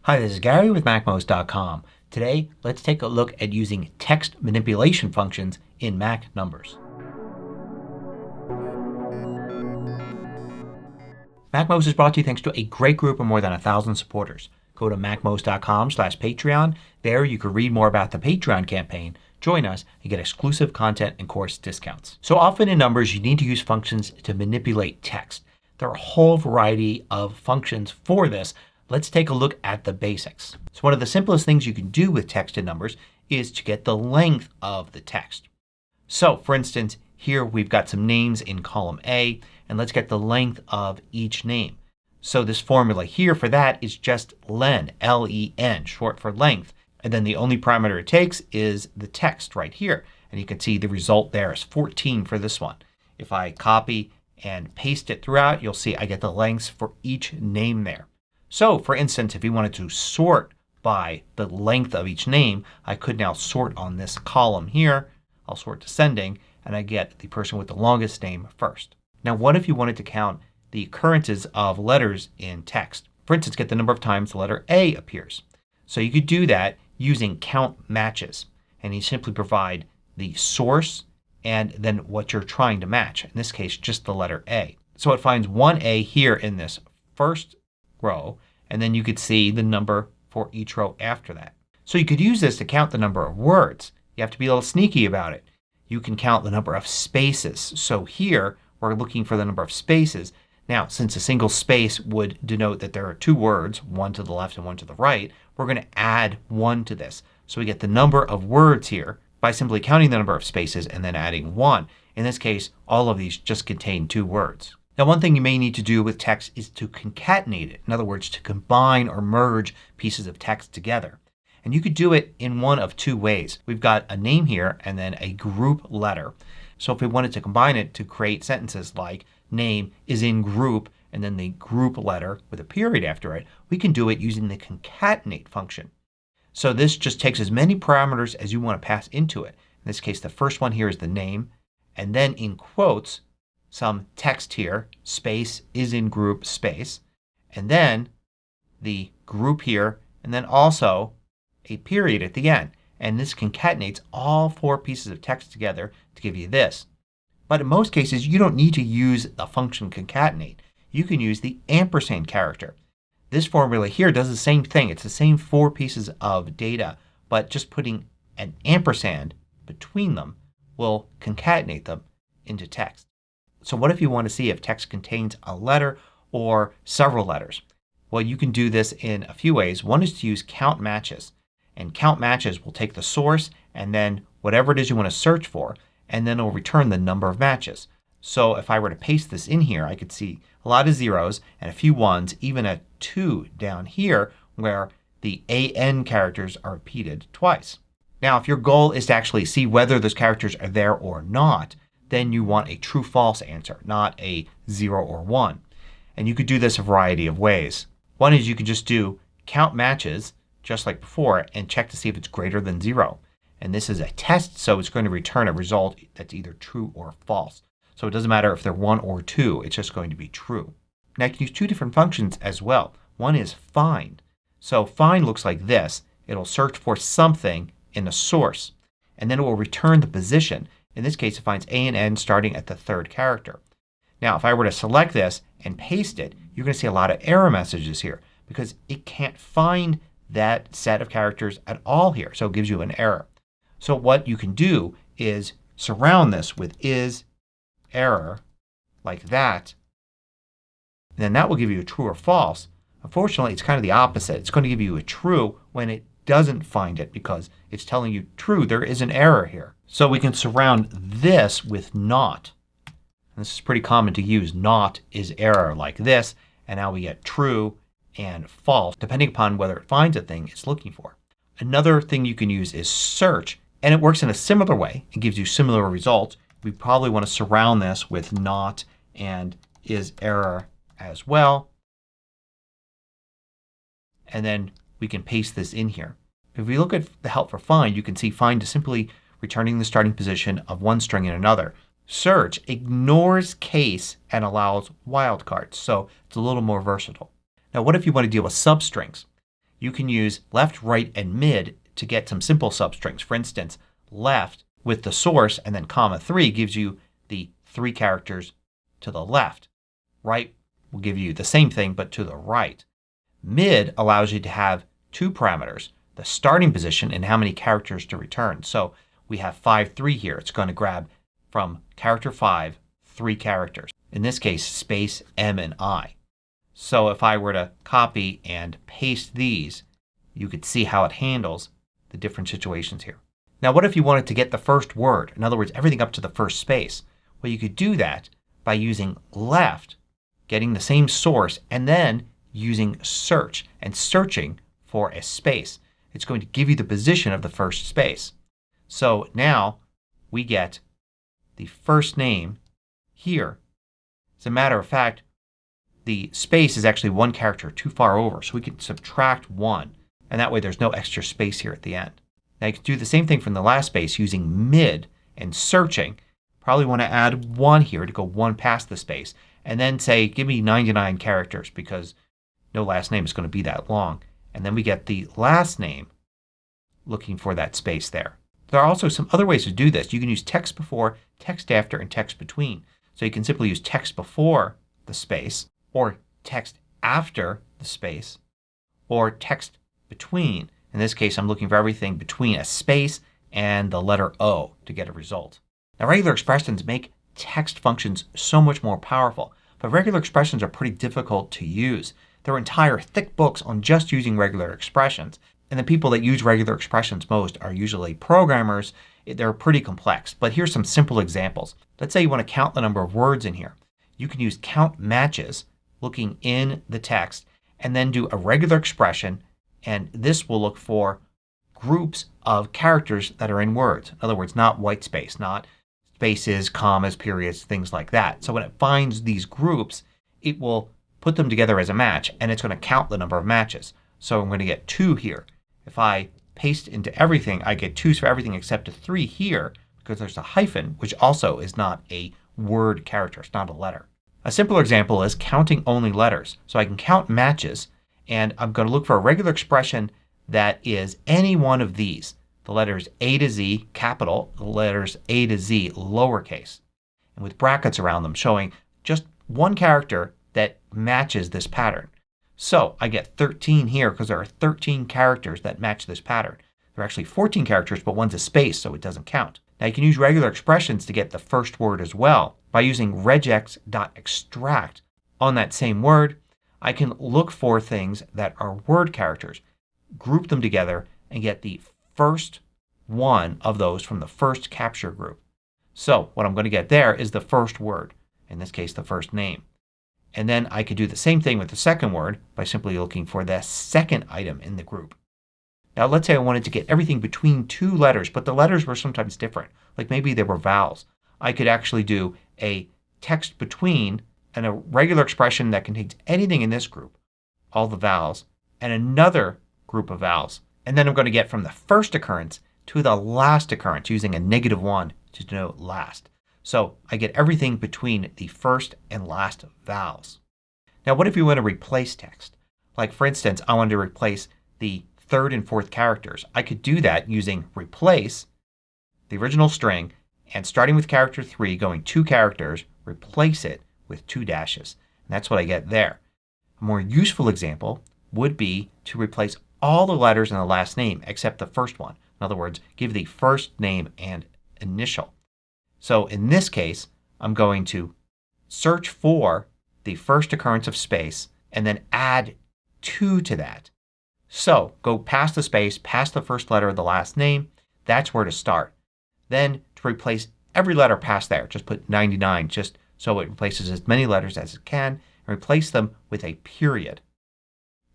Hi, this is Gary with MACMOST.com. Today, let's take a look at using text manipulation functions in Mac numbers. MACMOST is brought to you thanks to a great group of more than 1,000 supporters. Go to MACMOST.com/Patreon. There you can read more about the Patreon campaign, join us, and get exclusive content and course discounts. So often in numbers you need to use functions to manipulate text. There are a whole variety of functions for this. Let's take a look at the basics. So one of the simplest things you can do with text in numbers is to get the length of the text. So for instance, here we've got some names in column A and let's get the length of each name. So this formula here for that is just len, L-E-N, short for length. And then the only parameter it takes is the text right here. And you can see the result there is 14 for this one. If I copy and paste it throughout, you'll see I get the lengths for each name there. So for instance, if you wanted to sort by the length of each name, I could now sort on this column here. I'll sort descending and I get the person with the longest name first. Now what if you wanted to count the occurrences of letters in text? For instance, get the number of times the letter A appears. So you could do that using COUNTMATCHES. And you simply provide the source and then what you're trying to match. In this case just the letter A. So it finds one A here in this first row and then you could see the number for each row after that. So you could use this to count the number of words. You have to be a little sneaky about it. You can count the number of spaces. So here we're looking for the number of spaces. Now since a single space would denote that there are two words, one to the left and one to the right, we're going to add one to this. So we get the number of words here by simply counting the number of spaces and then adding one. In this case all of these just contain two words. Now one thing you may need to do with text is to concatenate it. In other words, to combine or merge pieces of text together. And you could do it in one of two ways. We've got a name here and then a group letter. So if we wanted to combine it to create sentences like name is in group and then the group letter with a period after it, we can do it using the concatenate function. So this just takes as many parameters as you want to pass into it. In this case the first one here is the name and then in quotes some text here, space is in group space, and then the group here and then also a period at the end. And this concatenates all four pieces of text together to give you this. But in most cases you don't need to use the function concatenate. You can use the ampersand character. This formula here does the same thing. It's the same four pieces of data but just putting an ampersand between them will concatenate them into text. So what if you want to see if text contains a letter or several letters? Well, you can do this in a few ways. One is to use COUNTMATCHES. And COUNTMATCHES will take the source and then whatever it is you want to search for and then it will return the number of matches. So if I were to paste this in here I could see a lot of zeros and a few ones, even a 2 down here where the AN characters are repeated twice. Now if your goal is to actually see whether those characters are there or not, then you want a true/false answer, not a 0 or 1. And you could do this a variety of ways. One is you can just do COUNTMATCHES just like before and check to see if it's greater than 0. And this is a test so it's going to return a result that's either true or false. So it doesn't matter if they're 1 or 2. It's just going to be true. Now you can use two different functions as well. One is find. So find looks like this. It'll search for something in the source and then it will return the position. In this case it finds A and N starting at the third character. Now if I were to select this and paste it, you're going to see a lot of error messages here because it can't find that set of characters at all here. So it gives you an error. So what you can do is surround this with is error like that. And then that will give you a true or false. Unfortunately it's kind of the opposite. It's going to give you a true when it doesn't find it because it's telling you true. There is an error here. So we can surround this with not. And this is pretty common to use. Not is error like this. And now we get true and false depending upon whether it finds a thing it's looking for. Another thing you can use is search. And it works in a similar way. It gives you similar results. We probably want to surround this with not and is error as well. And then we can paste this in here. If we look at the help for find, you can see find is simply returning the starting position of one string in another. Search ignores case and allows wildcards. So it's a little more versatile. Now what if you want to deal with substrings? you can use left, right, and mid to get some simple substrings. For instance, left with the source and then comma 3 gives you the 3 characters to the left. Right will give you the same thing but to the right. Mid allows you to have 2 parameters. The starting position and how many characters to return. So we have 5, 3 here. It's going to grab from character 5 3 characters. In this case space, M, and I. So if I were to copy and paste these, you could see how it handles the different situations here. Now what if you wanted to get the first word? In other words, everything up to the first space. Well, you could do that by using left, getting the same source, and then using search and searching for a space. It's going to give you the position of the first space. So now we get the first name here. As a matter of fact, the space is actually 1 character too far over. So we can subtract 1 and that way there's no extra space here at the end. Now you can do the same thing from the last space using mid and searching. Probably want to add 1 here to go 1 past the space. And then say give me 99 characters because no last name is going to be that long. And then we get the last name looking for that space there. There are also some other ways to do this. You can use text before, text after, and text between. So you can simply use text before the space or text after the space or text between. In this case I'm looking for everything between a space and the letter O to get a result. Now regular expressions make text functions so much more powerful. But regular expressions are pretty difficult to use. There are entire thick books on just using regular expressions. And the people that use regular expressions most are usually programmers. They're pretty complex. But here's some simple examples. Let's say you want to count the number of words in here. You can use COUNTMATCHES looking in the text and then do a regular expression, and this will look for groups of characters that are in words. In other words, not white space, not spaces, commas, periods, things like that. So when it finds these groups it will put them together as a match and it's going to count the number of matches. So I'm going to get 2 here. If I paste into everything I get 2's for everything except a 3 here because there's a hyphen which also is not a word character. It's not a letter. A simpler example is counting only letters. So I can count matches and I'm going to look for a regular expression that is any one of these. The letters A to Z capital, the letters A to Z lowercase. And with brackets around them showing just 1 character that matches this pattern. So I get 13 here because there are 13 characters that match this pattern. There are actually 14 characters but one's a space so it doesn't count. Now you can use regular expressions to get the first word as well. By using REGEX.EXTRACT on that same word I can look for things that are word characters, group them together, and get the first one of those from the first capture group. So what I'm going to get there is the first word. In this case the first name. And then I could do the same thing with the second word by simply looking for the second item in the group. Now let's say I wanted to get everything between 2 letters but the letters were sometimes different. Like maybe they were vowels. I could actually do a text between and a regular expression that contains anything in this group, all the vowels, and another group of vowels. And then I'm going to get from the first occurrence to the last occurrence using a -1 to denote last. So I get everything between the first and last vowels. Now what if you want to replace text? Like for instance I wanted to replace the 3rd and 4th characters. I could do that using replace the original string and starting with character 3 going 2 characters replace it with 2 dashes. And that's what I get there. A more useful example would be to replace all the letters in the last name except the first one. In other words give the first name and initial. So in this case I'm going to search for the first occurrence of space and then add 2 to that. So go past the space, past the first letter of the last name. That's where to start. Then to replace every letter past there just put 99 just so it replaces as many letters as it can and replace them with a period.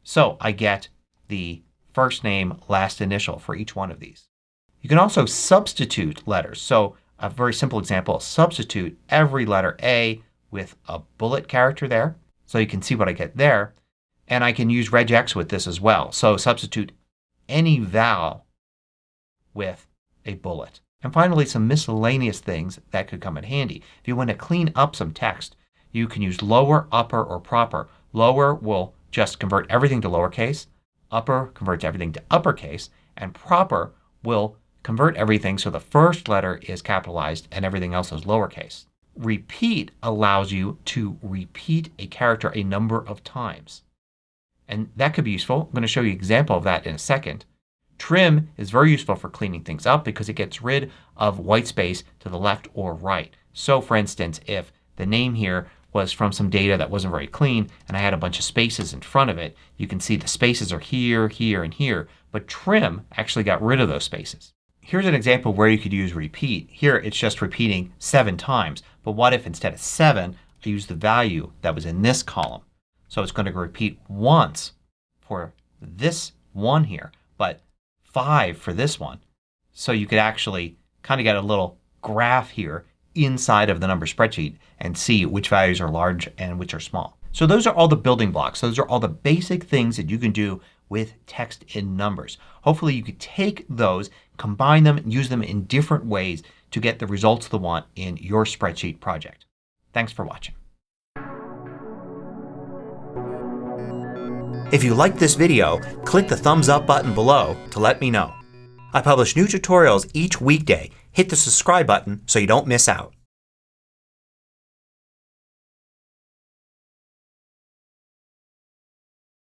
So I get the first name, last initial for each one of these. You can also substitute letters. So a very simple example, substitute every letter A with a bullet character there. So you can see what I get there. And I can use regex with this as well. So substitute any vowel with a bullet. And finally some miscellaneous things that could come in handy. If you want to clean up some text you can use lower, upper, or proper. Lower will just convert everything to lowercase. Upper converts everything to uppercase, and proper will convert everything so the first letter is capitalized and everything else is lowercase. Repeat allows you to repeat a character a number of times. And that could be useful. I'm going to show you an example of that in a second. Trim is very useful for cleaning things up because it gets rid of white space to the left or right. So for instance, if the name here was from some data that wasn't very clean and I had a bunch of spaces in front of it, you can see the spaces are here, here, and here. But trim actually got rid of those spaces. Here's an example where you could use repeat. Here it's just repeating 7 times. But what if instead of 7 I use the value that was in this column? So it's going to repeat once for this one here, but 5 for this one. So you could actually kind of get a little graph here inside of the number spreadsheet and see which values are large and which are small. So those are all the building blocks. Those are all the basic things that you can do with text in numbers. Hopefully you could take those, combine them, and use them in different ways to get the results you want in your spreadsheet project. Thanks for watching. If you liked this video, click the thumbs up button below to let me know. I publish new tutorials each weekday. Hit the subscribe button so you don't miss out.